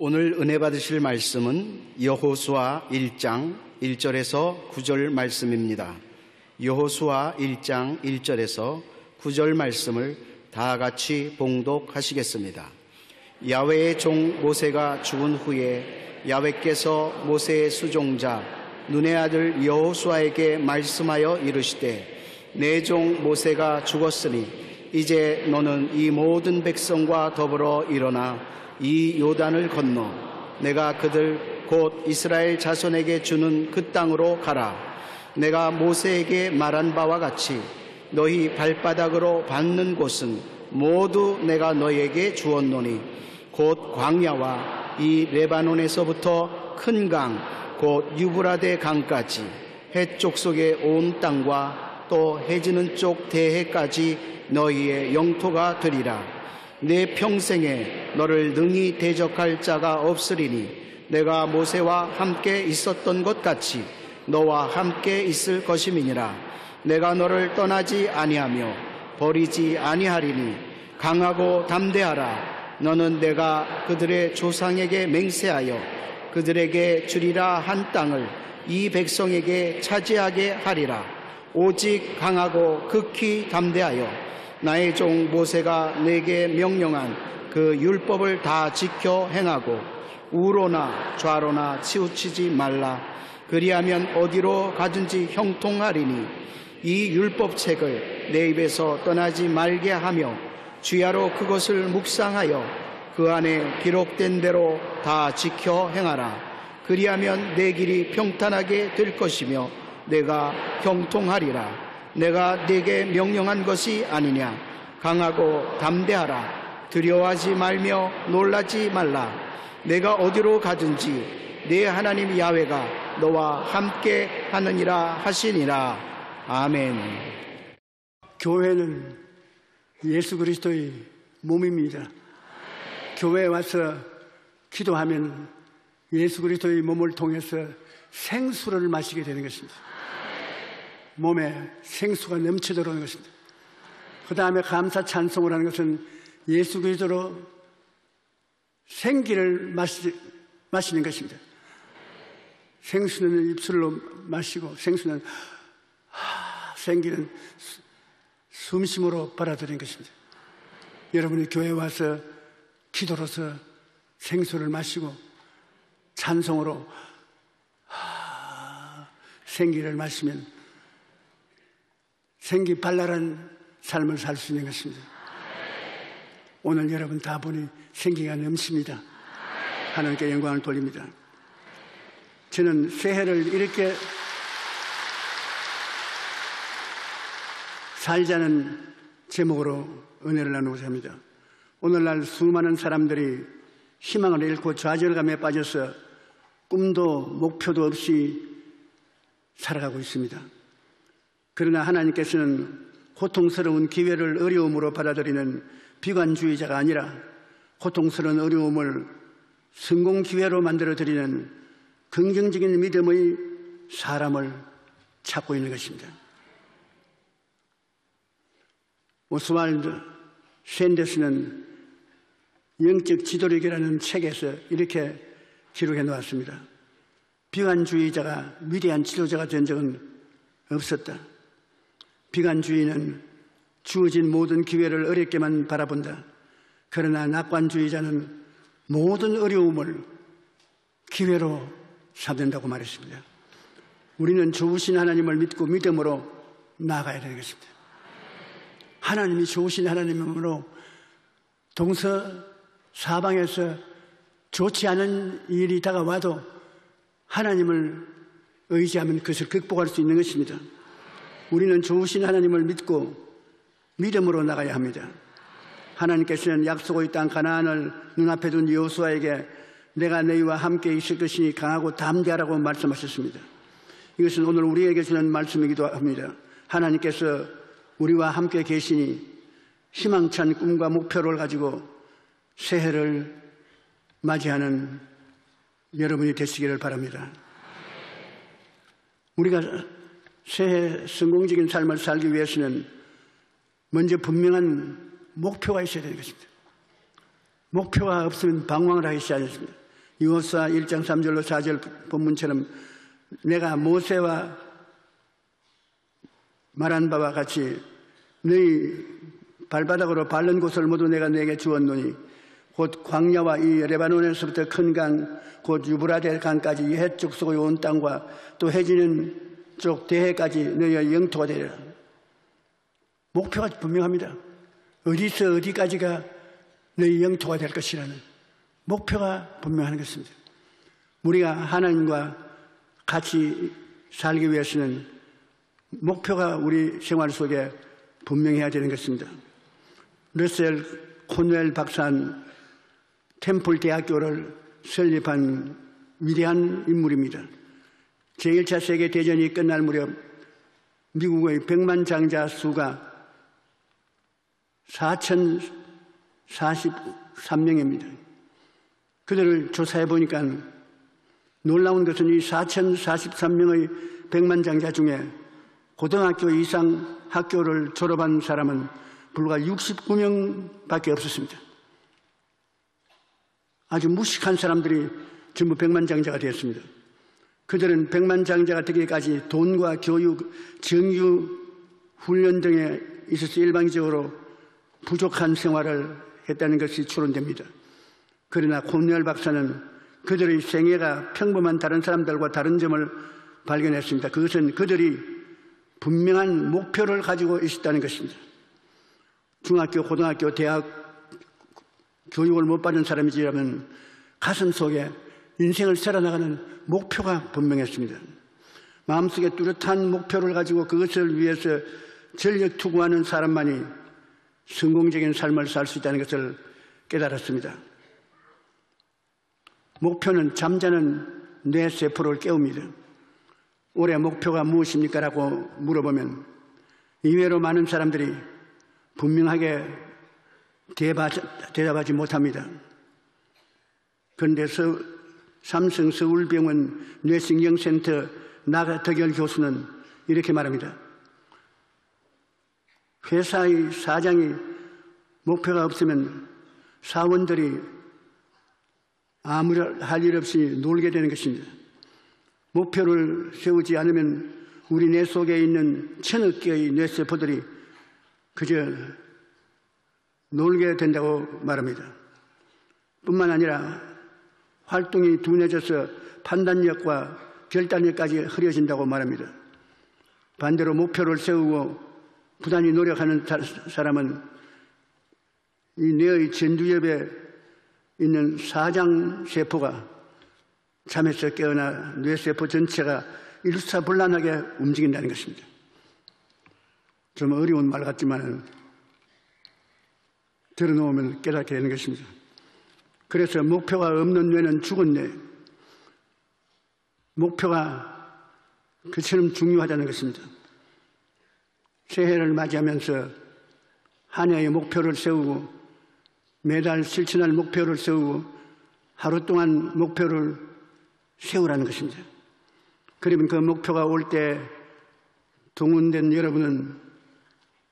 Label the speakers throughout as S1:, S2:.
S1: 오늘 은혜 받으실 말씀은 여호수아 1장 1절에서 9절 말씀입니다. 여호수아 1장 1절에서 9절 말씀을 다 같이 봉독하시겠습니다. 야훼의 종 모세가 죽은 후에 야훼께서 모세의 수종자 눈의 아들 여호수아에게 말씀하여 이르시되 내 종 모세가 죽었으니 이제 너는 이 모든 백성과 더불어 일어나 이 요단을 건너 내가 그들 곧 이스라엘 자손에게 주는 그 땅으로 가라. 내가 모세에게 말한 바와 같이 너희 발바닥으로 밟는 곳은 모두 내가 너희에게 주었노니 곧 광야와 이 레바논에서부터 큰 강 곧 유브라데 강까지 해쪽 속의 온 땅과 또 해지는 쪽 대해까지 너희의 영토가 되리라. 내 평생에 너를 능히 대적할 자가 없으리니 내가 모세와 함께 있었던 것 같이 너와 함께 있을 것임이니라. 내가 너를 떠나지 아니하며 버리지 아니하리니 강하고 담대하라. 너는 내가 그들의 조상에게 맹세하여 그들에게 주리라 한 땅을 이 백성에게 차지하게 하리라. 오직 강하고 극히 담대하여 나의 종 모세가 내게 명령한 그 율법을 다 지켜 행하고 우로나 좌로나 치우치지 말라. 그리하면 어디로 가든지 형통하리니 이 율법책을 내 입에서 떠나지 말게 하며 주야로 그것을 묵상하여 그 안에 기록된 대로 다 지켜 행하라. 그리하면 내 길이 평탄하게 될 것이며 내가 형통하리라. 내가 네게 명령한 것이 아니냐. 강하고 담대하라. 두려워하지 말며 놀라지 말라. 내가 어디로 가든지 네 하나님 야훼가 너와 함께 하느니라 하시니라. 아멘.
S2: 교회는 예수 그리스도의 몸입니다. 교회에 와서 기도하면 예수 그리스도의 몸을 통해서 생수를 마시게 되는 것입니다. 몸에 생수가 넘쳐 들어오는 것입니다. 그 다음에 감사 찬송을 하는 것은 예수 그리스도로 생기를 마시는 것입니다. 생수는 입술로 마시고 생수는 생기는 숨심으로 받아들이는 것입니다. 여러분이 교회에 와서 기도로서 생수를 마시고 찬송으로 생기를 마시면 생기 발랄한 삶을 살 수 있는 것입니다. 오늘 여러분 다 보니 생기가 넘칩니다. 하나님께 영광을 돌립니다. 저는 새해를 이렇게 살자는 제목으로 은혜를 나누고자 합니다. 오늘날 수많은 사람들이 희망을 잃고 좌절감에 빠져서 꿈도 목표도 없이 살아가고 있습니다. 그러나 하나님께서는 고통스러운 기회를 어려움으로 받아들이는 비관주의자가 아니라 고통스러운 어려움을 성공 기회로 만들어드리는 긍정적인 믿음의 사람을 찾고 있는 것입니다. 오스왈드 샌더스는 영적 지도력이라는 책에서 이렇게 기록해 놓았습니다. 비관주의자가 위대한 지도자가 된 적은 없었다. 비관주의는 주어진 모든 기회를 어렵게만 바라본다. 그러나 낙관주의자는 모든 어려움을 기회로 삼는다고 말했습니다. 우리는 좋으신 하나님을 믿고 믿음으로 나아가야 되는 것입니다. 하나님이 좋으신 하나님으로 동서사방에서 좋지 않은 일이 다가와도 하나님을 의지하면 그것을 극복할 수 있는 것입니다. 우리는 좋으신 하나님을 믿고 믿음으로 나가야 합니다. 하나님께서는 약속의 땅 가나안을 눈앞에 둔 여호수아에게 내가 너희와 함께 있을 것이니 강하고 담대하라고 말씀하셨습니다. 이것은 오늘 우리에게 주는 말씀이기도 합니다. 하나님께서 우리와 함께 계시니 희망찬 꿈과 목표를 가지고 새해를 맞이하는 여러분이 되시기를 바랍니다. 우리가 새해 성공적인 삶을 살기 위해서는 먼저 분명한 목표가 있어야 되는 것입니다. 목표가 없으면 방황을 하기 시작했습니다. 여호수아 1장 3절로 4절 본문처럼 내가 모세와 말한 바와 같이 너희 발바닥으로 밟는 곳을 모두 내가 내게 주었노니 곧 광야와 이 레바논에서부터 큰 강 곧 유브라데 강까지 해쪽 서의 온 땅과 또 해지는 쪽 대해까지 너희의 영토가 되리라. 목표가 분명합니다. 어디서 어디까지가 너희 영토가 될 것이라는 목표가 분명한 것입니다. 우리가 하나님과 같이 살기 위해서는 목표가 우리 생활 속에 분명해야 되는 것입니다. 러셀 코넬 박사는 템플 대학교를 설립한 위대한 인물입니다. 제1차 세계대전이 끝날 무렵 미국의 100만 장자 수가 4,043명입니다. 그들을 조사해 보니까 놀라운 것은 이 4,043명의 100만 장자 중에 고등학교 이상 학교를 졸업한 사람은 불과 69명밖에 없었습니다. 아주 무식한 사람들이 전부 100만 장자가 되었습니다. 그들은 100만 장자가 되기까지 돈과 교육, 정규 훈련 등에 있어서 일방적으로 부족한 생활을 했다는 것이 추론됩니다. 그러나 코넬 박사는 그들의 생애가 평범한 다른 사람들과 다른 점을 발견했습니다. 그것은 그들이 분명한 목표를 가지고 있었다는 것입니다. 중학교, 고등학교, 대학 교육을 못 받은 사람이지만 가슴 속에 인생을 살아나가는 목표가 분명했습니다. 마음속에 뚜렷한 목표를 가지고 그것을 위해서 전력 투구하는 사람만이 성공적인 삶을 살 수 있다는 것을 깨달았습니다. 목표는 잠자는 뇌세포를 깨웁니다. 올해 목표가 무엇입니까? 라고 물어보면 의외로 많은 사람들이 분명하게 대답하지 못합니다. 그런데 삼성 서울병원 뇌신경센터 나가덕열 교수는 이렇게 말합니다. 회사의 사장이 목표가 없으면 사원들이 아무 할 일 없이 놀게 되는 것입니다. 목표를 세우지 않으면 우리 뇌 속에 있는 1000억 개의 뇌세포들이 그저 놀게 된다고 말합니다. 뿐만 아니라 활동이 둔해져서 판단력과 결단력까지 흐려진다고 말합니다. 반대로 목표를 세우고 부단히 노력하는 사람은 이 뇌의 전두엽에 있는 사장세포가 잠에서 깨어나 뇌세포 전체가 일사불란하게 움직인다는 것입니다. 좀 어려운 말 같지만 들어놓으면 깨닫게 되는 것입니다. 그래서 목표가 없는 뇌는 죽은 뇌. 목표가 그처럼 중요하다는 것입니다. 새해를 맞이하면서 한 해의 목표를 세우고 매달 실천할 목표를 세우고 하루 동안 목표를 세우라는 것입니다. 그러면 그 목표가 올 때 동원된 여러분은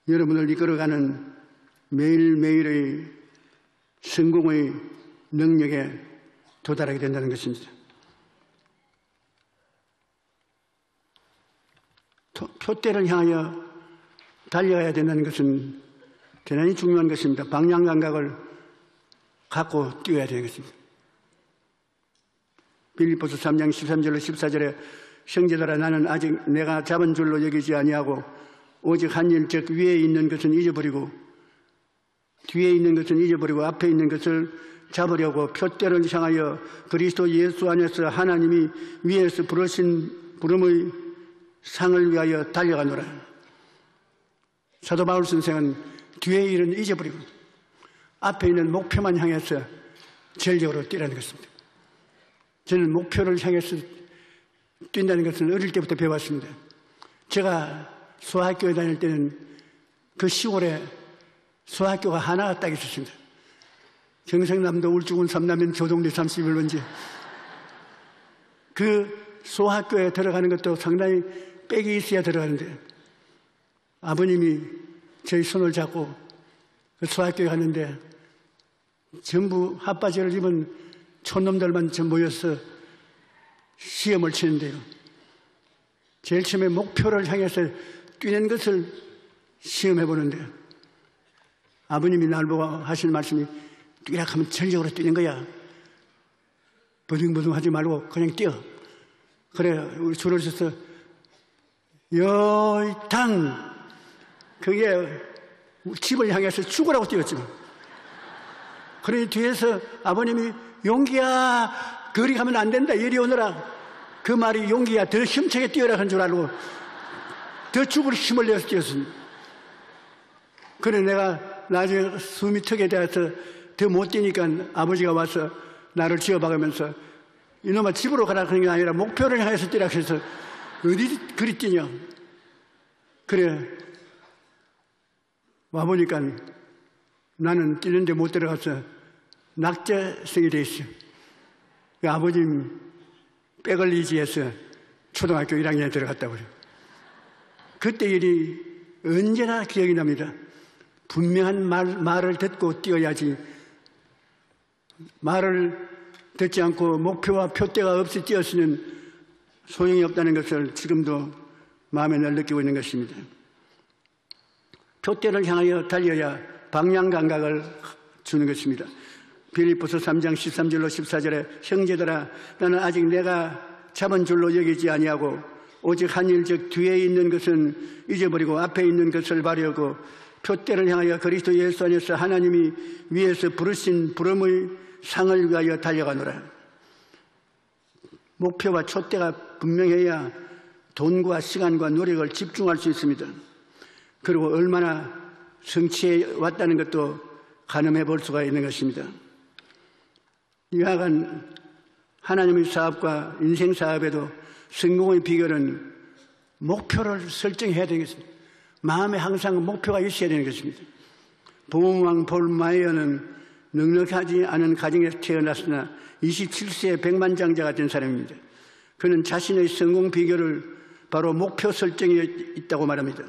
S2: 여러분을 이끌어가는 매일매일의 성공의 능력에 도달하게 된다는 것입니다. 표대를 향하여 달려가야 된다는 것은 대단히 중요한 것입니다. 방향 감각을 갖고 뛰어야 되는 것입니다. 빌립보서 3장 13절로 14절에 형제들아 나는 아직 내가 잡은 줄로 여기지 아니하고 오직 한 일 즉 위에 있는 것은 잊어버리고 뒤에 있는 것은 잊어버리고 앞에 있는 것을 잡으려고 표대를 향하여 그리스도 예수 안에서 하나님이 위에서 부르신 부름의 상을 위하여 달려가노라. 사도 바울 선생은 뒤에 일은 잊어버리고 앞에 있는 목표만 향해서 전력으로 뛰라는 것입니다. 저는 목표를 향해서 뛴다는 것은 어릴 때부터 배웠습니다. 제가 수학교에 다닐 때는 그 시골에 수학교가 하나가 딱 있었습니다. 경상남도 울주군 삼남면 조동리 31번지. 그 수학교에 들어가는 것도 상당히 빽이 있어야 들어가는데 아버님이 저희 손을 잡고 그 수학교에 갔는데 전부 핫바지를 입은 촌놈들만 모여서 시험을 치는데요. 제일 처음에 목표를 향해서 뛰는 것을 시험해 보는데 아버님이 날 보고 하신 말씀이 뛰라 하면 전력으로 뛰는 거야. 버둥버둥 하지 말고 그냥 뛰어. 그래 우리 줄을 서서 여당 그게 집을 향해서 죽으라고 뛰었지. 그러니 뒤에서 아버님이 용기야 그리 가면 안 된다 이리 오너라. 그 말이 용기야 더 힘차게 뛰어라 한 줄 알고 더 죽을 힘을 내서 뛰었습니다. 그래 내가 나중에 숨이 턱에 대해서 더 못 뛰니까 아버지가 와서 나를 쥐어박으면서 이놈아 집으로 가라 그런 게 아니라 목표를 향해서 뛰라 해서 어디 그리 뛰냐. 그래 와보니까 나는 뛰는데 못 들어가서 낙제생이 돼 있어. 아버님 백을 의지해서 초등학교 1학년에 들어갔다고 그래요. 그때 일이 언제나 기억이 납니다. 분명한 말을 듣고 뛰어야지 말을 듣지 않고 목표와 표대가 없이 뛰었으면 소용이 없다는 것을 지금도 마음에 늘 느끼고 있는 것입니다. 표대를 향하여 달려야 방향 감각을 주는 것입니다. 빌립보서 3장 13절로 14절에 형제들아 나는 아직 내가 잡은 줄로 여기지 아니하고 오직 한 일 즉 뒤에 있는 것은 잊어버리고 앞에 있는 것을 바라고 표대를 향하여 그리스도 예수 안에서 하나님이 위에서 부르신 부름의 상을 위하여 달려가노라. 목표와 촛대가 분명해야 돈과 시간과 노력을 집중할 수 있습니다. 그리고 얼마나 성취해 왔다는 것도 가늠해 볼 수가 있는 것입니다. 이하간 하나님의 사업과 인생 사업에도 성공의 비결은 목표를 설정해야 되는 것입니다. 마음에 항상 목표가 있어야 되는 것입니다. 보험왕 폴 마이어는 넉넉하지 않은 가정에서 태어났으나 27세에 백만장자가 된 사람입니다. 그는 자신의 성공 비결을 바로 목표 설정에 있다고 말합니다.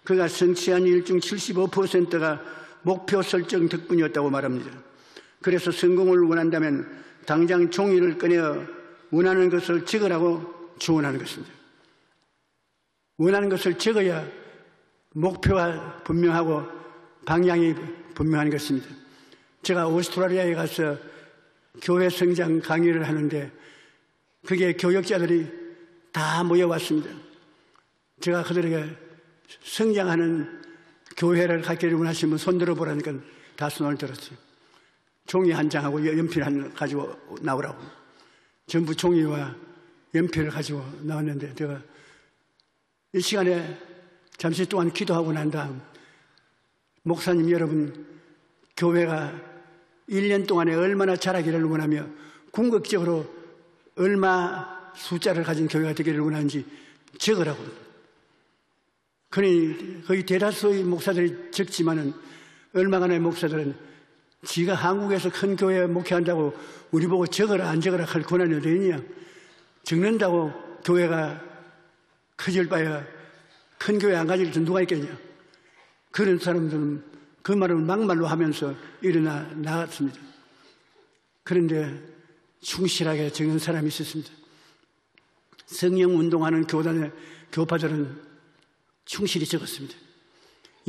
S2: 그가 성취한 일 중 75%가 목표 설정 덕분이었다고 말합니다. 그래서 성공을 원한다면 당장 종이를 꺼내어 원하는 것을 적으라고 주원하는 것입니다. 원하는 것을 적어야 목표가 분명하고 방향이 분명한 것입니다. 제가 오스트라리아에 가서 교회 성장 강의를 하는데 그게 교역자들이 다 모여왔습니다. 제가 그들에게 성장하는 교회를 갖기를 원하시면 손 들어보라니까 다 손을 들었어요. 종이 한 장하고 연필 한 가지고 나오라고. 전부 종이와 연필을 가지고 나왔는데 제가 이 시간에 잠시 동안 기도하고 난 다음 목사님 여러분 교회가 1년 동안에 얼마나 자라기를 원하며 궁극적으로 얼마 숫자를 가진 교회가 되기를 원하는지 적으라고. 그러니 거의 대다수의 목사들이 적지만은 얼마간의 목사들은 지가 한국에서 큰 교회에 목회한다고 우리 보고 적어라 안 적어라 할 권한이 어디 있냐. 적는다고 교회가 커질 바야 큰 교회 안 가질 줄 누가 있겠냐. 그런 사람들은 그 말을 막말로 하면서 일어나 나갔습니다. 그런데 충실하게 적는 사람이 있었습니다. 성령 운동하는 교단의 교파들은 충실히 적었습니다.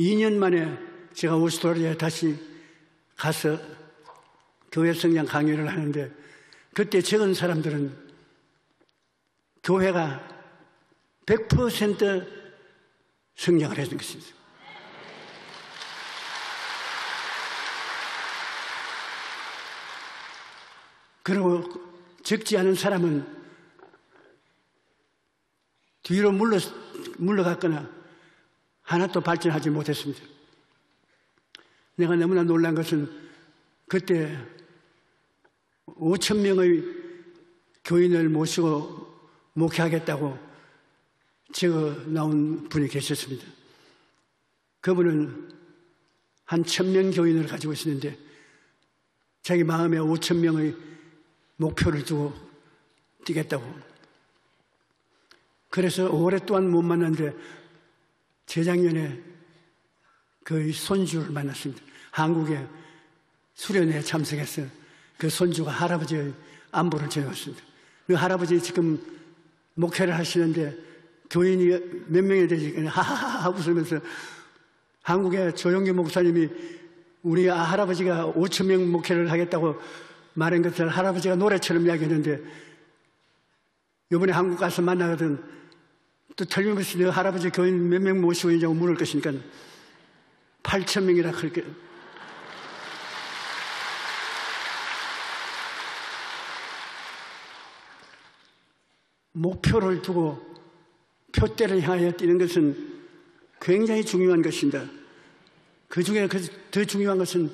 S2: 2년 만에 제가 오스트라리아에 다시 가서 교회 성장 강의를 하는데 그때 적은 사람들은 교회가 100% 성장을 했던 것입니다. 그리고 적지 않은 사람은 뒤로 물러갔거나 하나도 발전하지 못했습니다. 내가 너무나 놀란 것은 그때 5,000명의 교인을 모시고 목회하겠다고 적어 나온 분이 계셨습니다. 그분은 한 1,000명 교인을 가지고 있었는데 자기 마음에 5,000명의 목표를 두고 뛰겠다고. 그래서 오랫동안 못 만났는데 재작년에 그 손주를 만났습니다. 한국에 수련회에 참석해서 그 손주가 할아버지의 안부를 전해왔습니다. 그 할아버지 지금 목회를 하시는데 교인이 몇 명이 되지 하하하 웃으면서 한국의 조영규 목사님이 우리 할아버지가 5천 명 목회를 하겠다고 말한 것을 할아버지가 노래처럼 이야기했는데 이번에 한국 가서 만나거든 또 틀림없이 너 할아버지 교인 몇 명 모시고 있냐고 물을 것이니까 8천 명이라 그렇게 목표를 두고 표대를 향하여 뛰는 것은 굉장히 중요한 것입니다. 그 중에 더 중요한 것은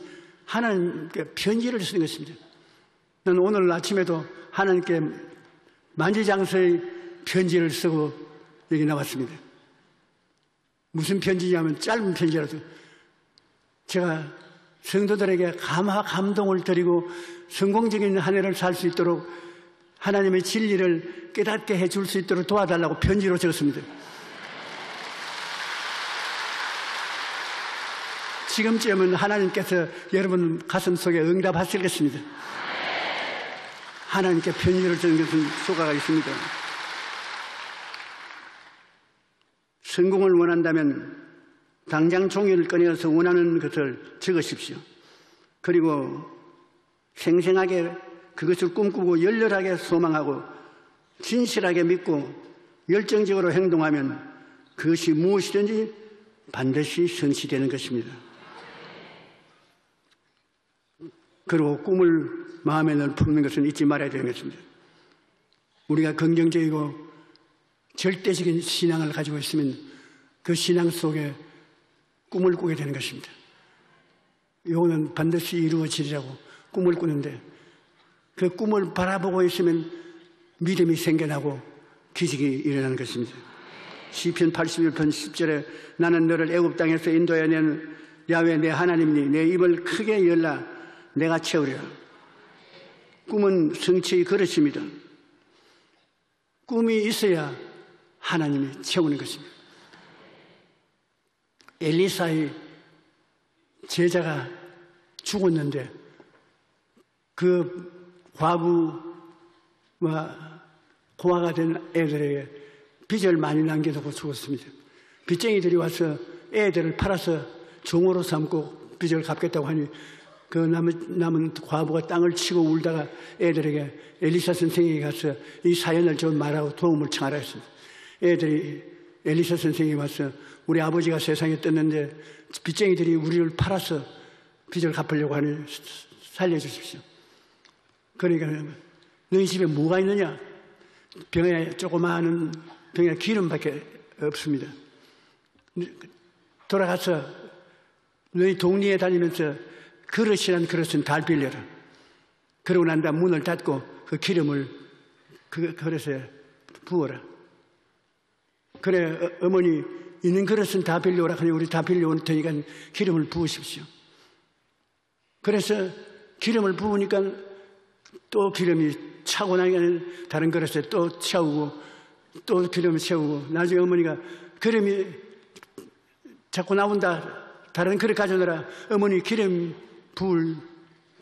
S2: 하나님께 편지를 쓰는 것입니다. 나는 오늘 아침에도 하나님께 만지장서의 편지를 쓰고 여기 나왔습니다. 무슨 편지냐면 짧은 편지라도 제가 성도들에게 감동을 드리고 성공적인 한 해를 살 수 있도록 하나님의 진리를 깨닫게 해줄 수 있도록 도와달라고 편지로 적었습니다. 지금쯤은 하나님께서 여러분 가슴 속에 응답하실 것입니다. 하나님께 편지를 적은 것은 효과가 있습니다. 성공을 원한다면 당장 종이를 꺼내서 원하는 것을 적으십시오. 그리고 생생하게 그것을 꿈꾸고 열렬하게 소망하고 진실하게 믿고 열정적으로 행동하면 그것이 무엇이든지 반드시 성취되는 것입니다. 그리고 꿈을 마음에 품는 것은 잊지 말아야 되는 것입니다. 우리가 긍정적이고 절대적인 신앙을 가지고 있으면 그 신앙 속에 꿈을 꾸게 되는 것입니다. 이거는 반드시 이루어지리라고 꿈을 꾸는데 그 꿈을 바라보고 있으면 믿음이 생겨나고 기적이 일어나는 것입니다. 시편 81편 10절에 나는 너를 애굽 땅에서 인도해 낸 야훼 내 하나님이니 내 입을 크게 열라 내가 채우리라. 꿈은 성취의 그릇입니다. 꿈이 있어야 하나님이 채우는 것입니다. 엘리사의 제자가 죽었는데 그 과부와 고아가 된 애들에게 빚을 많이 남겨두고 죽었습니다. 빚쟁이들이 와서 애들을 팔아서 종으로 삼고 빚을 갚겠다고 하니 그 남은 과부가 땅을 치고 울다가 애들에게 엘리사 선생에게 가서 이 사연을 좀 말하고 도움을 청하라 했습니다. 애들이 엘리사 선생이 와서 우리 아버지가 세상에 떴는데 빚쟁이들이 우리를 팔아서 빚을 갚으려고 하니 살려주십시오. 그러니까 너희 집에 뭐가 있느냐? 병에 조그마한 병에 기름밖에 없습니다. 돌아가서 너희 동리에 다니면서 그릇이란 그릇은 다 빌려라. 그러고 난 다음 문을 닫고 그 기름을 그 그릇에 부어라. 그래 어머니 있는 그릇은 다 빌려오라 하니 우리 다 빌려올 테니까 기름을 부으십시오. 그래서 기름을 부으니까 또 기름이 차고 나니까 다른 그릇에 또 채우고 또 기름을 채우고 나중에 어머니가 기름이 자꾸 나온다. 다른 그릇 가져오라. 어머니 기름 부을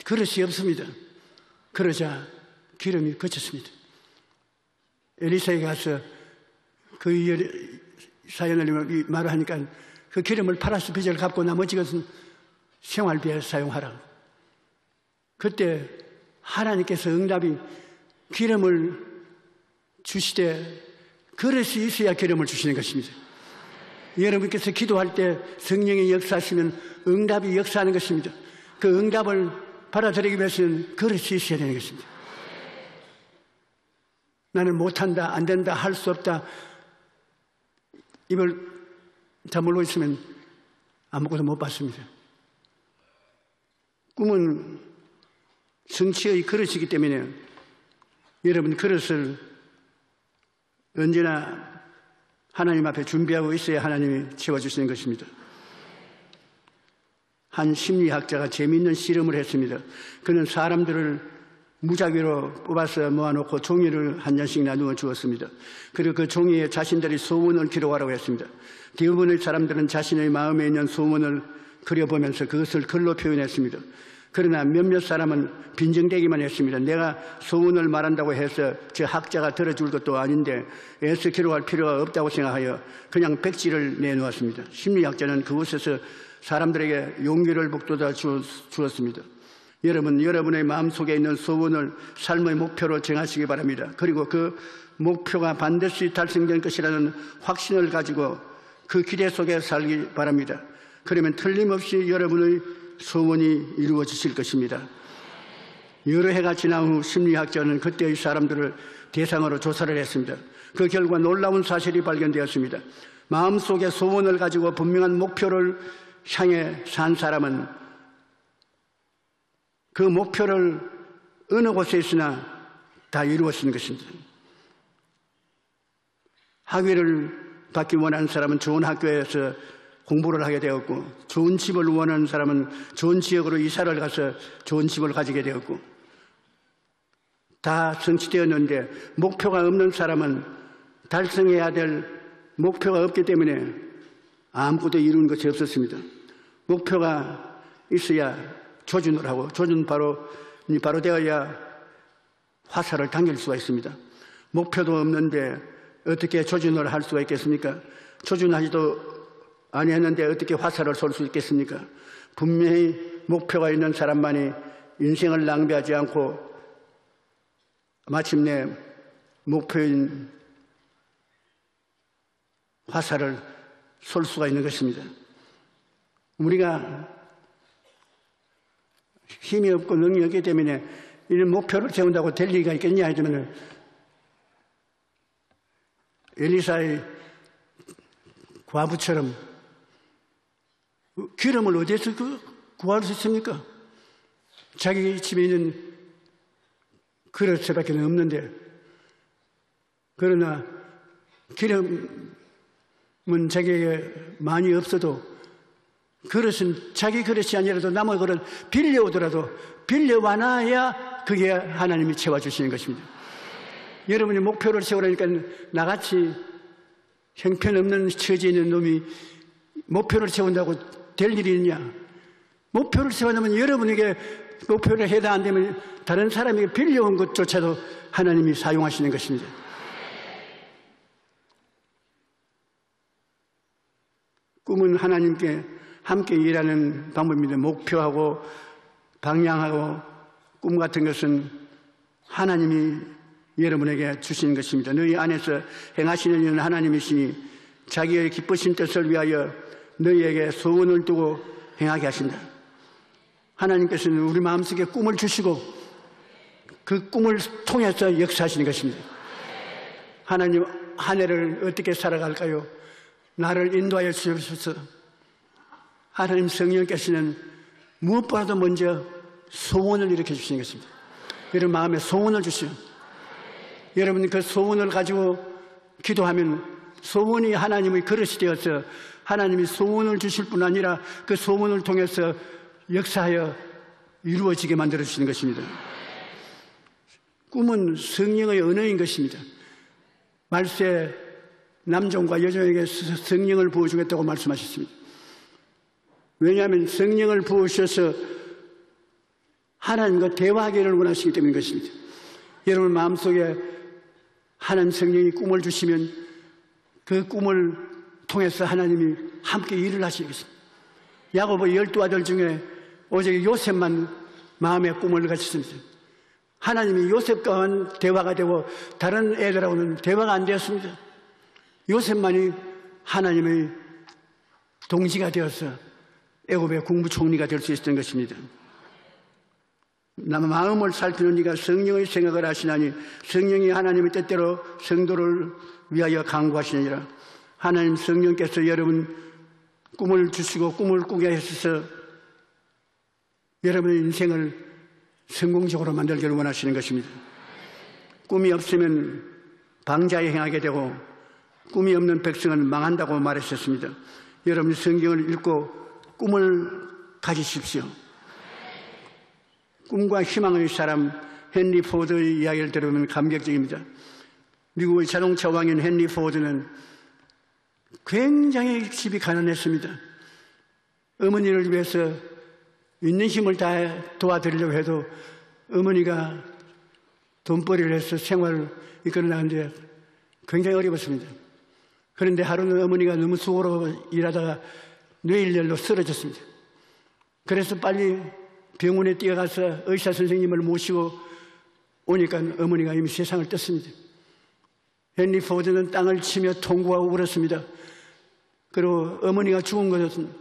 S2: 그릇이 없습니다. 그러자 기름이 그쳤습니다. 엘리사에게 가서 그 사연을 말하니까 그 기름을 팔아서 빚을 갚고 나머지 것은 생활비에 사용하라. 그때 하나님께서 응답이 기름을 주시되 그릇이 있어야 기름을 주시는 것입니다. 여러분께서 기도할 때 성령의 역사하시면 응답이 역사하는 것입니다. 그 응답을 받아들이기 위해서는 그릇이 있어야 되는 것입니다. 나는 못한다, 안 된다, 할 수 없다 입을 다물고 있으면 아무것도 못 받습니다. 꿈은 성취의 그릇이기 때문에 여러분 그릇을 언제나 하나님 앞에 준비하고 있어야 하나님이 채워주시는 것입니다. 한 심리학자가 재미있는 실험을 했습니다. 그는 사람들을 무작위로 뽑아서 모아놓고 종이를 한 장씩 나누어 주었습니다. 그리고 그 종이에 자신들의 소원을 기록하라고 했습니다. 대부분의 사람들은 자신의 마음에 있는 소원을 그려보면서 그것을 글로 표현했습니다. 그러나 몇몇 사람은 빈정대기만 했습니다. 내가 소원을 말한다고 해서 저 학자가 들어줄 것도 아닌데 애써 기록할 필요가 없다고 생각하여 그냥 백지를 내놓았습니다. 심리학자는 그곳에서 사람들에게 용기를 북돋아 주었습니다. 여러분, 여러분의 마음속에 있는 소원을 삶의 목표로 정하시기 바랍니다. 그리고 그 목표가 반드시 달성될 것이라는 확신을 가지고 그 기대 속에 살기 바랍니다. 그러면 틀림없이 여러분의 소원이 이루어지실 것입니다. 여러 해가 지난 후 심리학자는 그때의 사람들을 대상으로 조사를 했습니다. 그 결과 놀라운 사실이 발견되었습니다. 마음속에 소원을 가지고 분명한 목표를 향해 산 사람은 그 목표를 어느 곳에 있으나 다 이루어지는 것입니다. 학위를 받기 원하는 사람은 좋은 학교에서 공부를 하게 되었고, 좋은 집을 원하는 사람은 좋은 지역으로 이사를 가서 좋은 집을 가지게 되었고, 다 성취되었는데 목표가 없는 사람은 달성해야 될 목표가 없기 때문에 아무것도 이루는 것이 없었습니다. 목표가 있어야 조준을 하고, 조준 바로 되어야 화살을 당길 수가 있습니다. 목표도 없는데 어떻게 조준을 할 수가 있겠습니까? 조준하지도 아니했는데 어떻게 화살을 쏠 수 있겠습니까? 분명히 목표가 있는 사람만이 인생을 낭비하지 않고 마침내 목표인 화살을 쏠 수가 있는 것입니다. 우리가 힘이 없고 능력이 없기 때문에 이런 목표를 세운다고 될 리가 있겠냐 하지만 엘리사의 과부처럼 기름을 어디에서 구할 수 있습니까? 자기 집에 있는 그릇밖에 없는데, 그러나 기름은 자기에게 많이 없어도 그릇은 자기 그릇이 아니라도 남의 그릇 빌려오더라도 빌려와놔야 그게 하나님이 채워주시는 것입니다. 여러분이 목표를 세우라니까 나같이 형편없는 처지에 있는 놈이 목표를 세운다고 될 일이 있냐? 목표를 세우려면 여러분에게 목표를 해당 안 되면 다른 사람에게 빌려온 것조차도 하나님이 사용하시는 것입니다. 꿈은 하나님께 함께 일하는 방법입니다. 목표하고 방향하고 꿈 같은 것은 하나님이 여러분에게 주시는 것입니다. 너희 안에서 행하시는 이는 하나님이시니 자기의 기쁘신 뜻을 위하여 너희에게 소원을 두고 행하게 하신다. 하나님께서는 우리 마음속에 꿈을 주시고 그 꿈을 통해서 역사하시는 것입니다. 하나님, 한 해를 어떻게 살아갈까요? 나를 인도하여 주셔서 하나님 성령께서는 무엇보다도 먼저 소원을 일으켜 주시는 것입니다. 여러분 마음에 소원을 주시오. 여러분 그 소원을 가지고 기도하면 소원이 하나님의 그릇이 되어서 하나님이 소원을 주실 뿐 아니라 그 소원을 통해서 역사하여 이루어지게 만들어주시는 것입니다. 꿈은 성령의 언어인 것입니다. 말세 남종과 여종에게 성령을 부어주겠다고 말씀하셨습니다. 왜냐하면 성령을 부으셔서 하나님과 대화하기를 원하시기 때문인 것입니다. 여러분 마음속에 하나님 성령이 꿈을 주시면 그 꿈을 통해서 하나님이 함께 일을 하시겠습니다. 야고보의 12아들 중에 오직 요셉만 마음의 꿈을 가졌습니다. 하나님이 요셉과는 대화가 되고 다른 애들하고는 대화가 안 되었습니다. 요셉만이 하나님의 동지가 되어서 애굽의 국무총리가 될 수 있었던 것입니다. 남 마음을 살피는 이가 성령의 생각을 하시나니 성령이 하나님의 뜻대로 성도를 위하여 강구하시느니라. 하나님 성령께서 여러분 꿈을 주시고 꿈을 꾸게 하셔서 여러분의 인생을 성공적으로 만들기를 원하시는 것입니다. 꿈이 없으면 방자에 행하게 되고 꿈이 없는 백성은 망한다고 말하셨습니다. 여러분 성경을 읽고 꿈을 가지십시오. 꿈과 희망의 사람 헨리 포드의 이야기를 들으면 감격적입니다. 미국의 자동차 왕인 헨리 포드는 굉장히 집이 가난했습니다. 어머니를 위해서 있는 힘을 다 도와드리려고 해도 어머니가 돈벌이를 해서 생활을 이끌어 나가는데 굉장히 어려웠습니다. 그런데 하루는 어머니가 너무 수고로 일하다가 뇌일열로 쓰러졌습니다. 그래서 빨리 병원에 뛰어가서 의사 선생님을 모시고 오니까 어머니가 이미 세상을 떴습니다. 헨리 포드는 땅을 치며 통곡하고 울었습니다. 그리고 어머니가 죽은 것은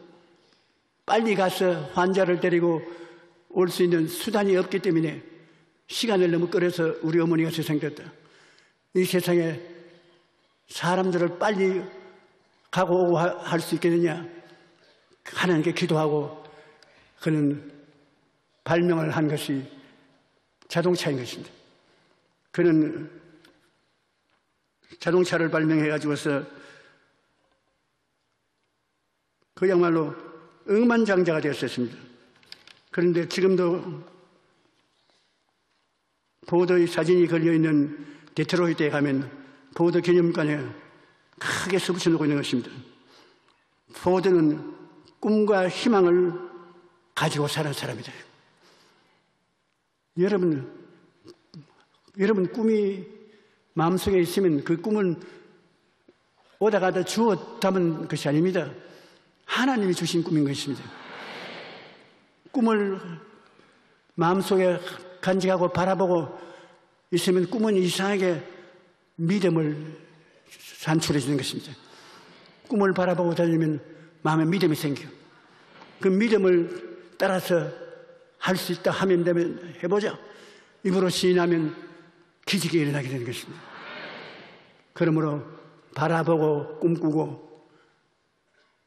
S2: 빨리 가서 환자를 데리고 올 수 있는 수단이 없기 때문에 시간을 너무 끌어서 우리 어머니가 세상됐다. 이 세상에 사람들을 빨리 가고 오고 할 수 있겠느냐, 하나님께 기도하고 그는 발명을 한 것이 자동차인 것입니다. 그는 자동차를 발명해 가지고서 그야말로 억만장자가 되었습니다. 그런데 지금도 포드의 사진이 걸려있는 데트로이트에 가면 포드 기념관에 크게 써붙여놓고 있는 것입니다. 포드는 꿈과 희망을 가지고 사는 사람이다. 여러분 꿈이 마음속에 있으면 그 꿈은 오다 가다 주워 담은 것이 아닙니다. 하나님이 주신 꿈인 것입니다. 꿈을 마음속에 간직하고 바라보고 있으면 꿈은 이상하게 믿음을 산출해 주는 것입니다. 꿈을 바라보고 다니면 마음에 믿음이 생겨. 그 믿음을 따라서 할 수 있다 하면 되면 해보자. 입으로 시인하면 기적이 일어나게 되는 것입니다. 그러므로 바라보고 꿈꾸고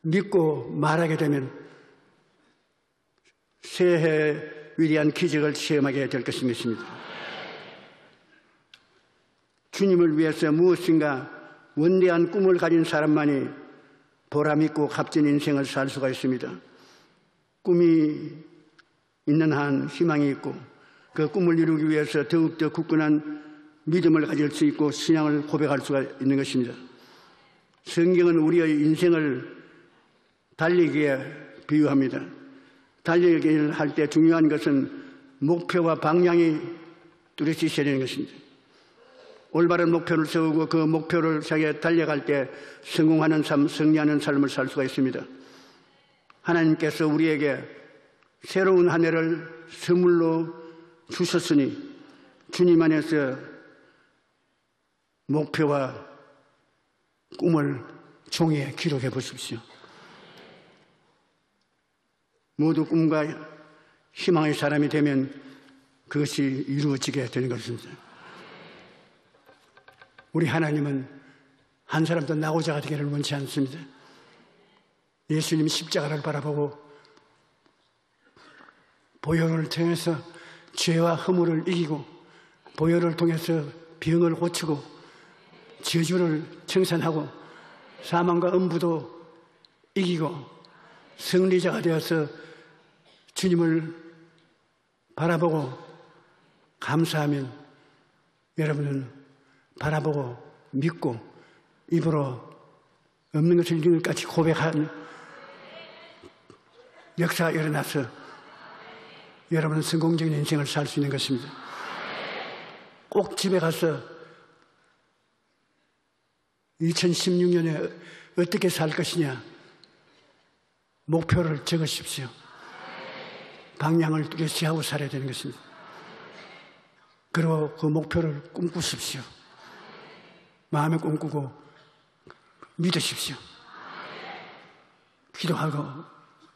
S2: 믿고 말하게 되면 새해 위대한 기적을 체험하게 될 것입니다. 주님을 위해서 무엇인가 원대한 꿈을 가진 사람만이 보람있고 값진 인생을 살 수가 있습니다. 꿈이 있는 한 희망이 있고 그 꿈을 이루기 위해서 더욱더 굳건한 믿음을 가질 수 있고 신앙을 고백할 수가 있는 것입니다. 성경은 우리의 인생을 달리기에 비유합니다. 달리기를 할 때 중요한 것은 목표와 방향이 뚜렷이 있어야 되는 것입니다. 올바른 목표를 세우고 그 목표를 향해 달려갈 때 성공하는 삶, 승리하는 삶을 살 수가 있습니다. 하나님께서 우리에게 새로운 한 해를 선물로 주셨으니 주님 안에서 목표와 꿈을 종이에 기록해 보십시오. 모두 꿈과 희망의 사람이 되면 그것이 이루어지게 되는 것입니다. 우리 하나님은 한 사람도 낙오자가 되기를 원치 않습니다. 예수님 십자가를 바라보고 보혈을 통해서 죄와 허물을 이기고 보혈을 통해서 병을 고치고 저주를 청산하고 사망과 음부도 이기고 승리자가 되어서 주님을 바라보고 감사하면 여러분은 바라보고 믿고 입으로 없는 것을 있는 것까지 고백한 역사가 일어나서 여러분은 성공적인 인생을 살 수 있는 것입니다. 꼭 집에 가서 2016년에 어떻게 살 것이냐 목표를 적으십시오. 방향을 뚜렷이 하고 살아야 되는 것입니다. 그리고 그 목표를 꿈꾸십시오. 마음에 꿈꾸고 믿으십시오. 기도하고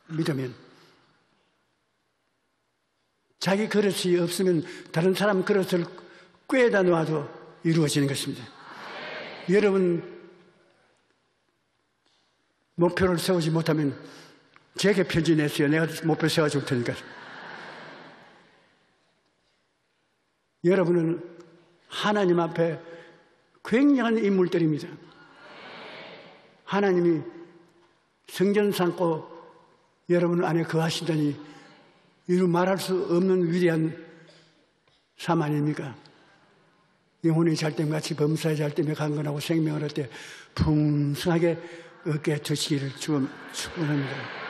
S2: 믿으면 자기 그릇이 없으면 다른 사람 그릇을 꿰다 놓아도 이루어지는 것입니다. 여러분 목표를 세우지 못하면 제게 편지 내세요. 내가 목표 세워줄 테니까. 여러분은 하나님 앞에 굉장한 인물들입니다. 하나님이 성전 삼고 여러분 안에 거하시다니 이루 말할 수 없는 위대한 삶 아닙니까? 영혼이 잘됨같이 범사에 잘됨에 강건하고 생명을 얻되 풍성하게 얻게 되시기를 축원합니다.